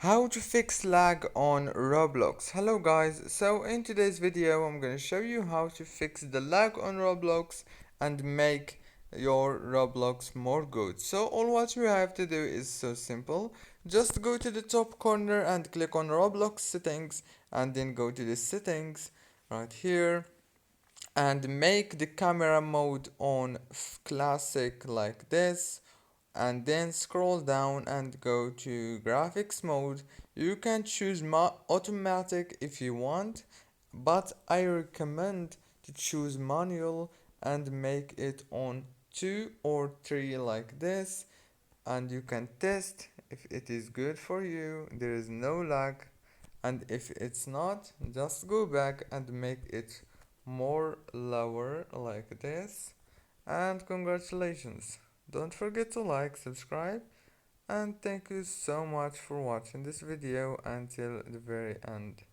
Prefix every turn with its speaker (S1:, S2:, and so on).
S1: How to fix lag on Roblox. Hello guys, so in today's video I'm going to show you how to fix the lag on Roblox and make your Roblox more good. So all what you have to do is so simple. Just go to the top corner and click on Roblox settings and then go to the settings right here and make the camera mode on classic like this, and then scroll down and go to graphics mode. You can choose automatic if you want, but I recommend to choose manual and make it on 2 or 3 like this, and you can test if it is good for you. There is no lag, and if it's not, just go back and make it more lower like this. And congratulations, don't forget to like, subscribe, and thank you so much for watching this video until the very end.